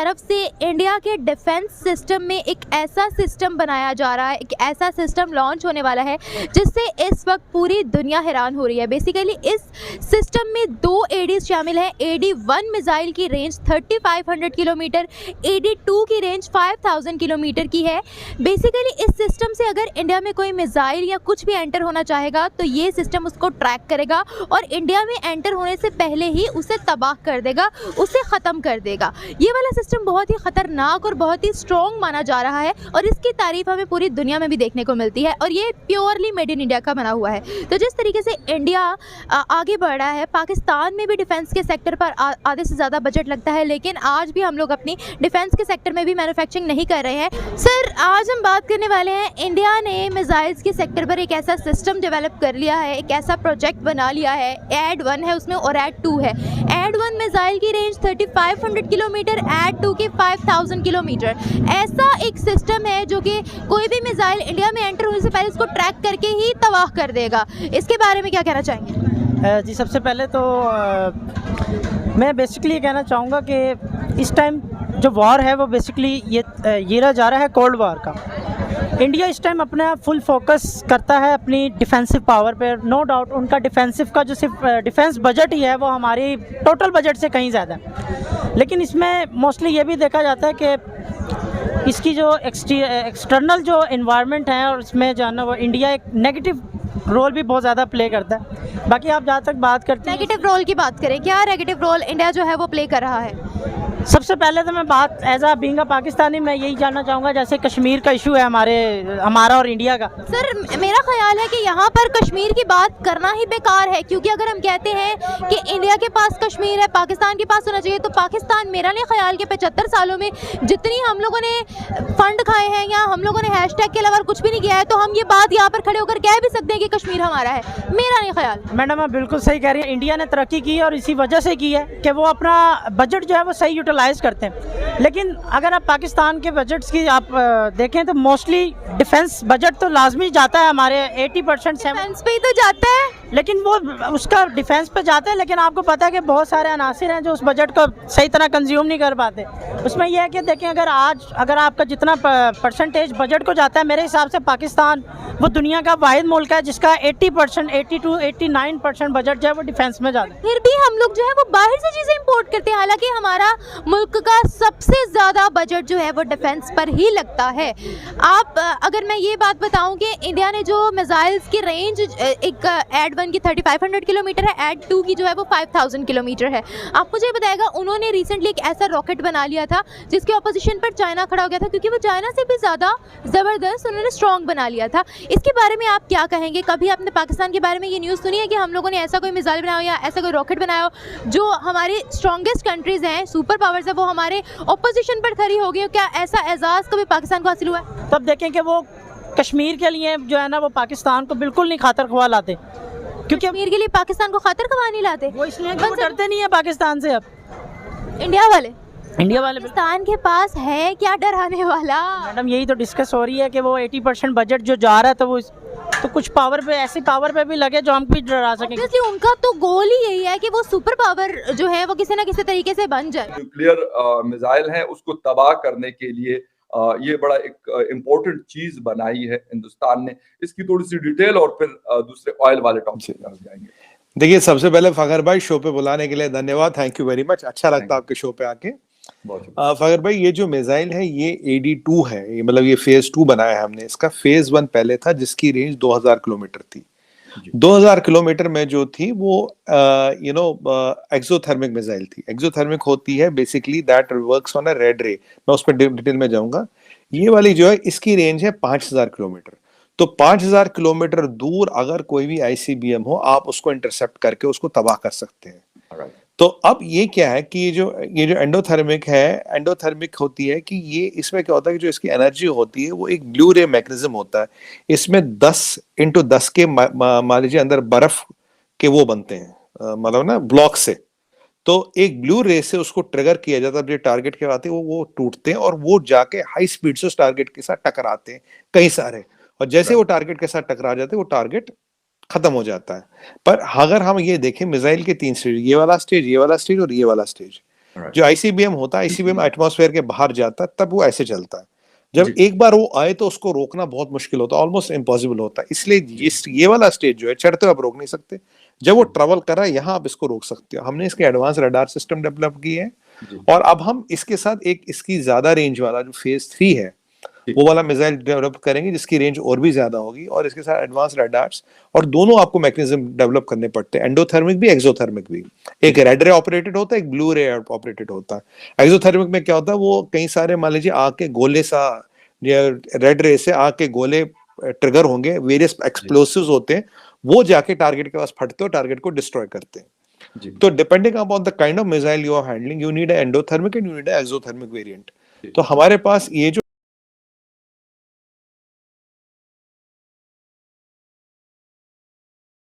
तरफ से इंडिया के डिफेंस सिस्टम में एक ऐसा सिस्टम बनाया जा रहा है, एक ऐसा सिस्टम लॉन्च होने वाला है जिससे इस वक्त पूरी दुनिया हैरान हो रही है। बेसिकली इस सिस्टम में 2 एडीज शामिल हैं। AD-1 मिसाइल की रेंज 3500 किलोमीटर, AD-2 की रेंज 5000 किलोमीटर की है। बेसिकली इस सिस्टम से अगर इंडिया में कोई मिसाइल या कुछ भी एंटर होना चाहेगा तो ये सिस्टम उसको ट्रैक करेगा और इंडिया में एंटर होने से पहले ही उसे तबाह कर देगा, उसे ख़त्म कर देगा। ये वाला सिस्टम बहुत ही ख़तरनाक और बहुत ही स्ट्रॉन्ग माना जा रहा है और इसकी तारीफ हमें पूरी दुनिया में भी देखने को मिलती है और ये प्योरली मेड इन इंडिया का बना हुआ है। तो जिस तरीके से इंडिया आगे बढ़ रहा है, पाकिस्तान में भी डिफेंस के सेक्टर पर आधे से ज़्यादा बजट लगता है, लेकिन आज भी हम लोग अपनी डिफेंस के सेक्टर में भी मैन्युफैक्चरिंग नहीं कर रहे हैं। सर, आज हम बात करने वाले हैं, इंडिया ने मिसाइल्स के सेक्टर पर एक ऐसा सिस्टम डेवलप कर लिया है, एक ऐसा प्रोजेक्ट बना लिया है। AD-1 है उसमें और AD-2 है। AD-1 मिसाइल की रेंज 3500 किलोमीटर, AD-2 की 5000 किलोमीटर। ऐसा एक सिस्टम है जो कि कोई भी मिसाइल इंडिया में एंटर होने से पहले उसको ट्रैक करके ही तबाह कर देगा। इसके बारे में क्या कहना चाहेंगे? जी, सबसे पहले तो मैं बेसिकली ये कहना चाहूँगा कि इस टाइम जो वॉर है वो बेसिकली ये रहा जा रहा है कोल्ड वॉर का। इंडिया इस टाइम अपना फुल फोकस करता है अपनी डिफेंसिव पावर पे। नो डाउट उनका डिफेंसिव का जो सिर्फ डिफेंस बजट ही है वो हमारी टोटल बजट से कहीं ज़्यादा है। लेकिन इसमें मोस्टली ये भी देखा जाता है कि इसकी जो एक्सटर्नल जो इन्वायरमेंट है और इसमें जो है ना वो इंडिया एक नेगेटिव रोल भी बहुत ज़्यादा प्ले करता है। बाकी आप जहाँ तक बात करते हैं नेगेटिव रोल की बात करें, क्या नेगेटिव रोल इंडिया जो है वो प्ले कर रहा है? सबसे पहले तो मैं बात as a being a Pakistani मैं यही जानना चाहूँगा, जैसे कश्मीर का इशू है हमारा और इंडिया का। सर, मेरा ख्याल है कि यहाँ पर कश्मीर की बात करना ही बेकार है, क्योंकि अगर हम कहते हैं कि इंडिया के पास कश्मीर है, पाकिस्तान के पास होना चाहिए, तो पाकिस्तान, मेरा नहीं ख्याल कि 75 सालों में जितनी हम लोगों ने फंड खाए हैं या हम लोगों ने हैशटैग के अलावा कुछ भी नहीं किया है, तो हम ये बात यहाँ पर खड़े होकर कह भी सकते हैं कि कश्मीर हमारा है। मेरा नहीं ख्याल। मैडम, आप बिल्कुल सही कह रही हैं। इंडिया ने तरक्की की और इसी वजह से की है कि वो अपना बजट जो है वो सही यूटिलाइज करते हैं। लेकिन अगर आप पाकिस्तान के बजट्स की आप देखें तो मोस्टली डिफेंस बजट तो लाजमी जाता है, हमारे 80% डिफेंस पे ही तो जाता है, लेकिन वो उसका डिफेंस पे जाता है। लेकिन आपको पता है कि बहुत सारे अनासिर हैं जो उस बजट को सही तरह कंज्यूम नहीं कर पाते। उसमें यह है कि देखें, अगर आपका जितना परसेंटेज बजट को जाता है, मेरे हिसाब से पाकिस्तान वो दुनिया का वाहिद मुल्क है जिसका 80%, 82-89% बजट जो है वो डिफेंस में जाता है। फिर भी हम लोग जो है वो बाहर से चीज़ें इंपोर्ट करते हैं, हालांकि हमारा मुल्क का सबसे ज़्यादा बजट जो है वो डिफेंस पर ही लगता है। आप अगर मैं ये बात बताऊं कि इंडिया ने जो मिसाइल्स की रेंज, एक AD-1 की 3500 किलोमीटर है, AD-2 की जो है वो 5000 किलोमीटर है। आप मुझे बताएगा, उन्होंने रिसेंटली एक ऐसा रॉकेट बना लिया था जिसके ऑपोजिशन पर चाइना खड़ा हो गया था, क्योंकि वो चाइना से भी ज़्यादा ज़बरदस्त उन्होंने स्ट्रॉन्ग बना लिया था। इसके बारे में आप क्या कहेंगे? कभी आपने पाकिस्तान के बारे में ये न्यूज़ सुनी है कि हम लोगों ने ऐसा कोई मिसाइल बनाया या ऐसा कोई रॉकेट बनाया जो हमारी स्ट्रॉन्गेस्ट कंट्रीज़ हैं, सुपर पावर्स है, वो हमारे ऑपोजिशन पर खड़ी हो गई? क्या ऐसा एजाज़ कभी पाकिस्तान को हासिल हुआ है? तब देखें कि वो कश्मीर के लिए जो है ना वो पाकिस्तान को बिल्कुल नहीं खातर खवा लाते, क्योंकि कश्मीर के लिए पाकिस्तान को खातर खवा नहीं लाते। वो इसलिए कि वो डरते नहीं है पाकिस्तान से। अब इंडिया वाले पाकिस्तान के पास है क्या डराने वाला? मैडम, यही तो डिस्कस हो रही है कि वो 80% बजट जो जा रहा है तो कुछ पावर पे, ऐसी पावर पे भी लगे जो हम भी डरा सकें। Obviously, उनका तो गोल ही यही है कि वो सुपर पावर जो है वो किसी ना किसी तरीके से बन जाए। न्यूक्लियर मिसाइल है उसको तबाह करने के लिए ये बड़ा एक इम्पोर्टेंट चीज बनाई है हिंदुस्तान ने। इसकी थोड़ी सी डिटेल और फिर दूसरे ऑयल वाले टॉपिक पे जाएंगे। देखिए, सबसे पहले फखर भाई, शो पे बुलाने के लिए धन्यवाद, थैंक यू वेरी मच। अच्छा लगता है आपके शो पे आके। फखर भाई, ये जो मिसाइल है ये AD-2 है, ये मतलब ये फेज 2 बनाया है हमने। इसका फेज 1 पहले था जिसकी रेंज 2000 किलोमीटर थी। 2000 किलोमीटर में जो थी वो एक्सोथर्मिक मिसाइल थी। एक्सोथर्मिक होती है basically that works on a red रे। मैं उस पर डिटेल में जाऊंगा। ये वाली जो है इसकी रेंज है 5000 किलोमीटर। तो 5000 किलोमीटर दूर अगर कोई भी ICBM हो, आप उसको इंटरसेप्ट करके उसको तबाह कर सकते हैं। तो अब ये क्या है कि ये जो एंडोथर्मिक है, एंडोथर्मिक होती है कि ये इसमें क्या होता है कि जो इसकी एनर्जी होती है वो एक ब्लू रे मैकेनिज्म होता है। इसमें 10x10 के मान लीजिए अंदर बर्फ के वो बनते हैं, मतलब ना ब्लॉक से। तो एक ब्लू रे से उसको ट्रिगर किया जाता है, जो टारगेट के आते हैं वो टूटते हैं और वो जाके हाई स्पीड से उस टारगेट के साथ टकराते हैं कई सारे, और जैसे वो टारगेट के साथ टकरा जाते हैं वो टारगेट खत्म हो जाता है। पर अगर हम ये देखें मिसाइल के 3 स्टेज, ये वाला स्टेज, ये वाला स्टेज और ये वाला स्टेज, Right. जो आईसीबीएम होता है, आईसीबीएम एटमॉस्फेयर के बाहर जाता है, तब वो ऐसे चलता है। जब जी। एक बार वो आए तो उसको रोकना बहुत मुश्किल होता है, ऑलमोस्ट इम्पॉसिबल होता है। इसलिए ये वाला स्टेज जो है, चढ़ते हुए आप रोक नहीं सकते। जब वो ट्रेवल कर रहा है, यहाँ आप इसको रोक सकते हो। हमने इसके एडवांस रडार सिस्टम डेवलप किए हैं, जी। और अब हम इसके साथ एक इसकी ज्यादा रेंज वाला जो फेज 3 है, ठीक। वो वाला मिसाइल डेवलप करेंगे जिसकी रेंज और भी ज्यादा होगी, और इसके साथ एडवांस रडार्स, और दोनों आपको मैकेनिज्म डेवलप करने पड़ते हैं, एंडोथर्मिक भी, एक्सोथर्मिक भी। एक रेड रे ऑपरेटेड होता है, एक ब्लू रे ऑपरेटेड होता है। एक्सोथर्मिक में क्या होता है, वो कई सारे मान लीजिए आग के गोले सा, रेड रे से आग के गोले ट्रिगर होंगे, वेरियस एक्सप्लोसिव्स होते हैं, वो जाके टारगेट के पास फटते हो, टारगेट को डिस्ट्रॉय करते हैं। जी। तो depending upon the kind of missile you are handling, you need endothermic and you need exothermic variant. तो हमारे पास ये जो